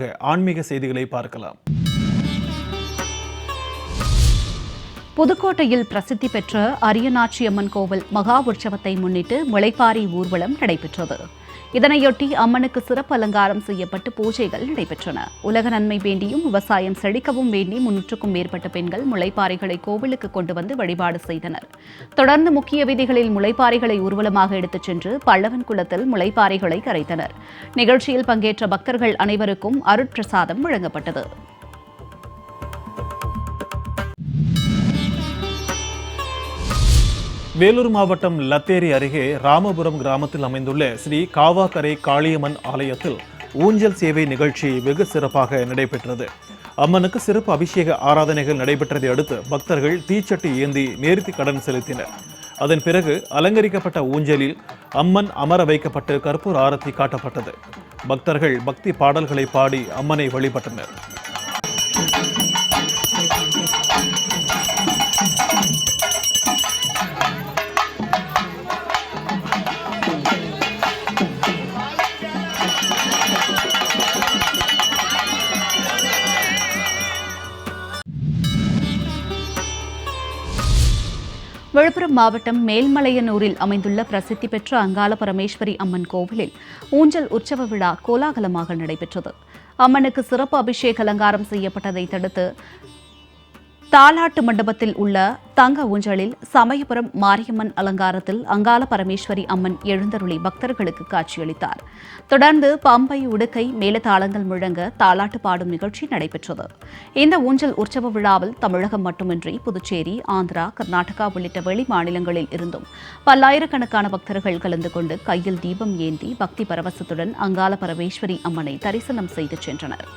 ஆன்மீக செய்திகளை பார்க்கலாம். புதுக்கோட்டையில் பிரசித்தி பெற்ற அரியநாச்சியம்மன் கோவில் மகா உற்சவத்தை முன்னிட்டு முளைப்பாரி ஊர்வலம் நடைபெற்றது. இதனையொட்டி அம்மனுக்கு சிறப்பு அலங்காரம் செய்யப்பட்டு பூஜைகள் நடைபெற்றன. உலக நன்மை வேண்டியும் விவசாயம் செழிக்கவும் வேண்டி 300க்கும் மேற்பட்ட பெண்கள் முளைப்பாரிகளை கோவிலுக்கு கொண்டு வந்து வழிபாடு செய்தனர். தொடர்ந்து முக்கிய வீதிகளில் முளைப்பாரிகளை ஊர்வலமாக எடுத்துச் சென்று பல்லவன் குளத்தில் முளைப்பாரிகளை கரைத்தனர். நிகழ்ச்சியில் பங்கேற்ற பக்தர்கள் அனைவருக்கும் அருட்பிரசாதம் வழங்கப்பட்டது. வேலூர் மாவட்டம் லத்தேரி அருகே ராமபுரம் கிராமத்தில் அமைந்துள்ள ஸ்ரீ காவாக்கரை காளியம்மன் ஆலயத்தில் ஊஞ்சல் சேவை நிகழ்ச்சி வெகு சிறப்பாக நடைபெற்றது. அம்மனுக்கு சிறப்பு அபிஷேக ஆராதனைகள் நடைபெற்றதை அடுத்து பக்தர்கள் தீச்சட்டி ஏந்தி நேர்த்தி கடன் செலுத்தினர். அதன் பிறகு அலங்கரிக்கப்பட்ட ஊஞ்சலில் அம்மன் அமர வைக்கப்பட்டு கற்பூர ஆரத்தி காட்டப்பட்டது. பக்தர்கள் பக்தி பாடல்களை பாடி அம்மனை வழிபட்டனர். விழுப்புரம் மாவட்டம் மேல்மலையனூரில் அமைந்துள்ள பிரசித்தி பெற்ற அங்காள பரமேஸ்வரி அம்மன் கோவிலில் ஊஞ்சல் உற்சவ விழா கோலாகலமாக நடைபெற்றது. அம்மனுக்கு சிறப்பு அபிஷேக அலங்காரம் செய்யப்பட்டதை தடுத்து தாலாட்டு மண்டபத்தில் உள்ள தங்க ஊஞ்சலில் சமயபுரம் மாரியம்மன் அலங்காரத்தில் அங்காள பரமேஸ்வரி அம்மன் எழுந்தருளி பக்தர்களுக்கு காட்சியளித்தார். தொடர்ந்து பம்பை, உடுக்கை, மேளதாளங்கள் முழங்க தாலாட்டு பாடும் நிகழ்ச்சி நடைபெற்றது. இந்த ஊஞ்சல் உற்சவ விழாவில் தமிழகம் மட்டுமின்றி புதுச்சேரி, ஆந்திரா, கர்நாடகா உள்ளிட்ட வெளி மாநிலங்களில் இருந்தும் பல்லாயிரக்கணக்கான பக்தர்கள் கலந்து கொண்டு கையில் தீபம் ஏந்தி பக்தி பரவசத்துடன் அங்காள பரமேஸ்வரி அம்மனை தரிசனம் செய்து சென்றனர்.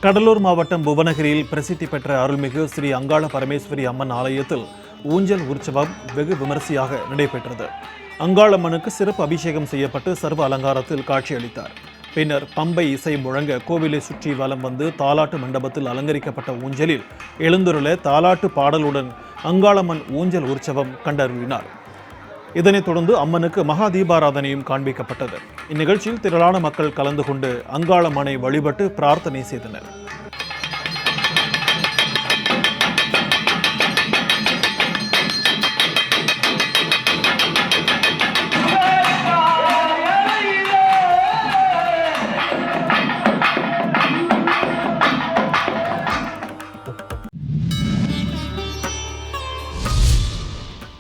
கடலூர் மாவட்டம் புவனகிரியில் பிரசித்தி பெற்ற அருள்மிகு ஸ்ரீ அங்காள பரமேஸ்வரி அம்மன் ஆலயத்தில் ஊஞ்சல் உற்சவம் வெகு விமரிசையாக நடைபெற்றது. அங்காளம்மனுக்கு சிறப்பு அபிஷேகம் செய்யப்பட்டு சர்வ அலங்காரத்தில் காட்சியளித்தார். பின்னர் பம்பை இசை முழங்க கோவிலை சுற்றி வலம் வந்து தாலாட்டு மண்டபத்தில் அலங்கரிக்கப்பட்ட ஊஞ்சலில் எழுந்துருள தாலாட்டு பாடலுடன் அங்காளம்மன் ஊஞ்சல் உற்சவம் கண்டருளினார். இதனைத் தொடர்ந்து அம்மனுக்கு மகா தீபாராதனையும் காண்பிக்கப்பட்டது. இந்நிகழ்ச்சியில் திரளான மக்கள் கலந்து கொண்டு அங்காளம்மனை வழிபட்டு பிரார்த்தனை செய்தனர்.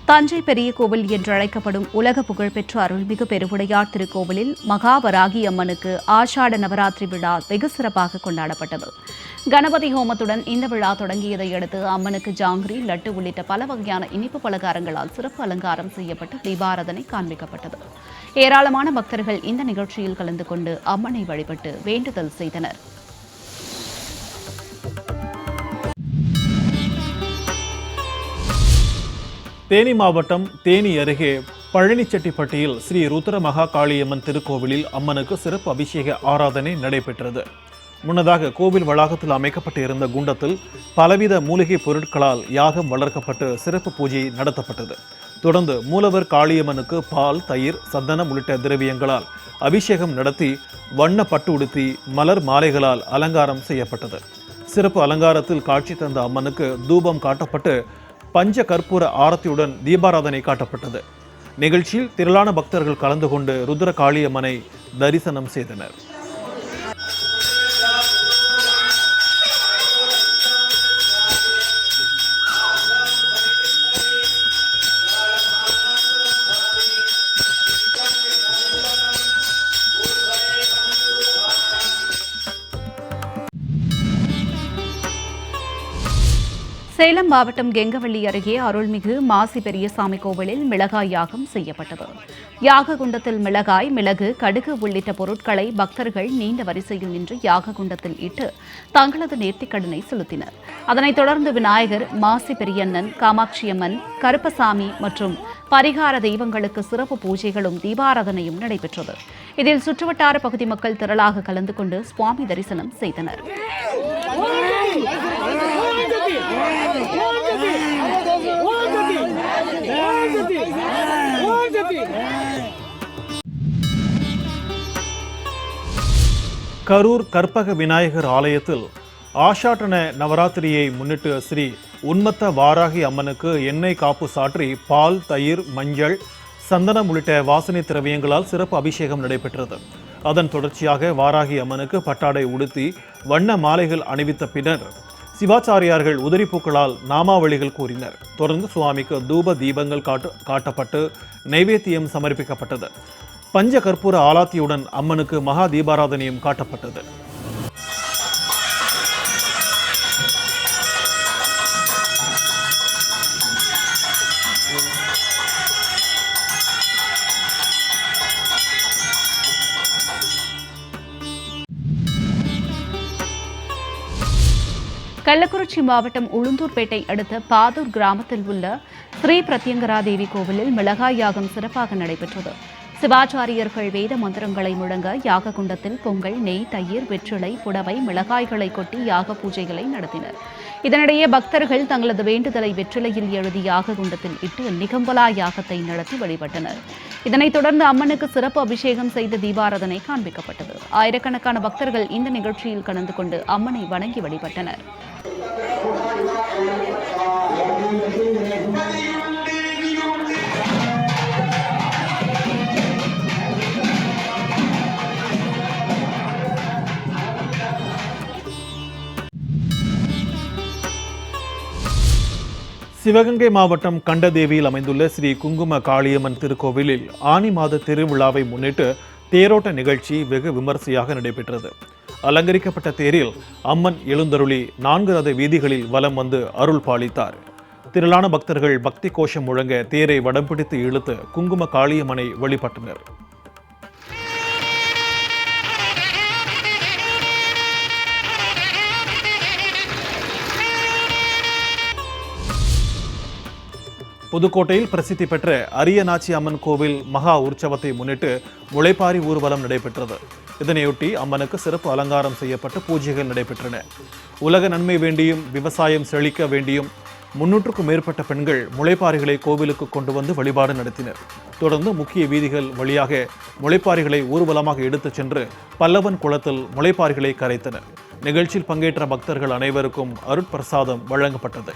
தஞ்சை பெரிய கோவில் என்றழைக்கப்படும் உலக புகழ்பெற்ற அருள்மிகு பெருவுடையார் திருக்கோவிலில் மகாவராகி அம்மனுக்கு ஆஷாட நவராத்திரி விழா வெகு சிறப்பாக கொண்டாடப்பட்டது. கணபதி ஹோமத்துடன் இந்த விழா தொடங்கியதை அடுத்து அம்மனுக்கு ஜாங்கிரி, லட்டு உள்ளிட்ட பல வகையான இனிப்பு பலகாரங்களால் சிறப்பு அலங்காரம் செய்யப்பட்டு தீபாராதனை காண்பிக்கப்பட்டது. ஏராளமான பக்தர்கள் இந்த நிகழ்ச்சியில் கலந்து கொண்டு அம்மனை வழிபட்டு வேண்டுதல் செய்தனர். தேனி மாவட்டம் தேனி அருகே பழனிச்செட்டிப்பட்டியில் ஸ்ரீ ருத்ர மகா காளியம்மன் திருக்கோவிலில் அம்மனுக்கு சிறப்பு அபிஷேக ஆராதனை நடைபெற்றது. முன்னதாக கோவில் வளாகத்தில் அமைக்கப்பட்டு இருந்த குண்டத்தில் பலவித மூலிகை பொருட்களால் யாகம் வளர்க்கப்பட்டு சிறப்பு பூஜை நடத்தப்பட்டது. தொடர்ந்து மூலவர் காளியம்மனுக்கு பால், தயிர், சந்தனம் உள்ளிட்ட திரவியங்களால் அபிஷேகம் நடத்தி வண்ண பட்டு உடுத்தி மலர் மாலைகளால் அலங்காரம் செய்யப்பட்டது. சிறப்பு அலங்காரத்தில் காட்சி தந்த அம்மனுக்கு தூபம் காட்டப்பட்டு பஞ்ச கற்பூர ஆரத்தியுடன் தீபாராதனை காட்டப்பட்டது. நிகழ்ச்சியில் திரளான பக்தர்கள் கலந்து கொண்டு ருத்ர காளியம்மனை தரிசனம் செய்தனர். சேலம் மாவட்டம் கெங்கவள்ளி அருகே அருள்மிகு மாசி பெரியசாமி கோவிலில் மிளகாய் யாகம் செய்யப்பட்டது. யாக குண்டத்தில் மிளகாய், மிளகு, கடுகு உள்ளிட்ட பொருட்களை பக்தர்கள் நீண்ட வரிசையில் நின்று யாக குண்டத்தில் இட்டு தங்களது நேர்த்திக்கடனை செலுத்தினர். அதனைத் தொடர்ந்து விநாயகர், மாசி பெரியண்ணன், காமாட்சியம்மன், கருப்பசாமி மற்றும் பரிகார தெய்வங்களுக்கு சிறப்பு பூஜைகளும் தீபாராதனையும் நடைபெற்றது. இதில் சுற்றுவட்டார பகுதி மக்கள் திரளாக கலந்து கொண்டு சுவாமி தரிசனம் செய்தனர். கரூர் கற்பக விநாயகர் ஆலயத்தில் ஆஷாடன நவராத்திரியை முன்னிட்டு ஸ்ரீ உன்மத்த வாராகி அம்மனுக்கு எண்ணெய் காப்பு சாற்றி பால், தயிர், மஞ்சள், சந்தனம் உள்ளிட்ட வாசனை திரவியங்களால் சிறப்பு அபிஷேகம் நடைபெற்றது. அதன் தொடர்ச்சியாக வாராகி அம்மனுக்கு பட்டாடை உடுத்தி வண்ண மாலைகள் அணிவித்த பின்னர் சிவாச்சாரியார்கள் உதிரிப்பூக்களால் நாமாவளிகள் கூறினர். தொடர்ந்து சுவாமிக்கு தூப தீபங்கள் காட்டப்பட்டு நைவேத்தியம் சமர்ப்பிக்கப்பட்டது. பஞ்ச கற்பூர ஆலாத்தியுடன் அம்மனுக்கு மகா தீபாராதனையும் காட்டப்பட்டது. கள்ளக்குறிச்சி மாவட்டம் உளுந்தூர்பேட்டை அடுத்த பாதூர் கிராமத்தில் உள்ள ஸ்ரீ பிரத்யங்கரா தேவி கோவிலில் மிளகாய் யாகம் சிறப்பாக நடைபெற்றது. சிவாச்சாரியர்கள் வேத மந்திரங்களை முழங்க யாக குண்டத்தில் பொங்கல், நெய், தயிர், வெற்றிலை, புடவை, மிளகாய்களை கொட்டி யாக பூஜைகளை நடத்தினர். இதனிடையே பக்தர்கள் தங்களது வேண்டுதலை வெற்றிலையில் எழுதி யாக குண்டத்தில் இட்டு நிகம்பலா யாகத்தை நடத்தி வழிபட்டனர். இதனைத் தொடர்ந்து அம்மனுக்கு சிறப்பு அபிஷேகம் செய்த தீபாராதனை காண்பிக்கப்பட்டது. ஆயிரக்கணக்கான பக்தர்கள் இந்த நிகழ்ச்சியில் கலந்து கொண்டு அம்மனை வணங்கி வழிபட்டனர். சிவகங்கை மாவட்டம் கண்டதேவியில் அமைந்துள்ள ஸ்ரீ குங்கும காளியம்மன் திருக்கோவிலில் ஆனி மாத திருவிழாவை முன்னிட்டு தேரோட்ட நிகழ்ச்சி வெகு விமரிசையாக நடைபெற்றது. அலங்கரிக்கப்பட்ட தேரில் அம்மன் எழுந்தருளி 4 ரத வீதிகளில் வலம் வந்து அருள் பாலித்தார். திரளான பக்தர்கள் பக்தி கோஷம் முழங்க தேரை வடம் பிடித்து இழுத்து குங்கும காளியம்மனை வழிபட்டனர். புதுக்கோட்டையில் பிரசித்தி பெற்ற அரியநாச்சி அம்மன் கோவில் மகா உற்சவத்தை முன்னிட்டு முளைப்பாரி ஊர்வலம் நடைபெற்றது. இதனையொட்டி அம்மனுக்கு சிறப்பு அலங்காரம் செய்யப்பட்டு பூஜைகள் நடைபெற்றன. உலக நன்மை வேண்டியும் விவசாயம் செழிக்க வேண்டியும் 300க்கும் மேற்பட்ட பெண்கள் முளைப்பாரிகளை கோவிலுக்கு கொண்டு வந்து வழிபாடு நடத்தினர். தொடர்ந்து முக்கிய வீதிகள் வழியாக முளைப்பாரிகளை ஊர்வலமாக எடுத்துச் சென்று பல்லவன் குளத்தில் முளைப்பாரிகளை கரைத்தனர். நிகழ்ச்சியில் பங்கேற்ற பக்தர்கள் அனைவருக்கும் அருட்பிரசாதம் வழங்கப்பட்டது.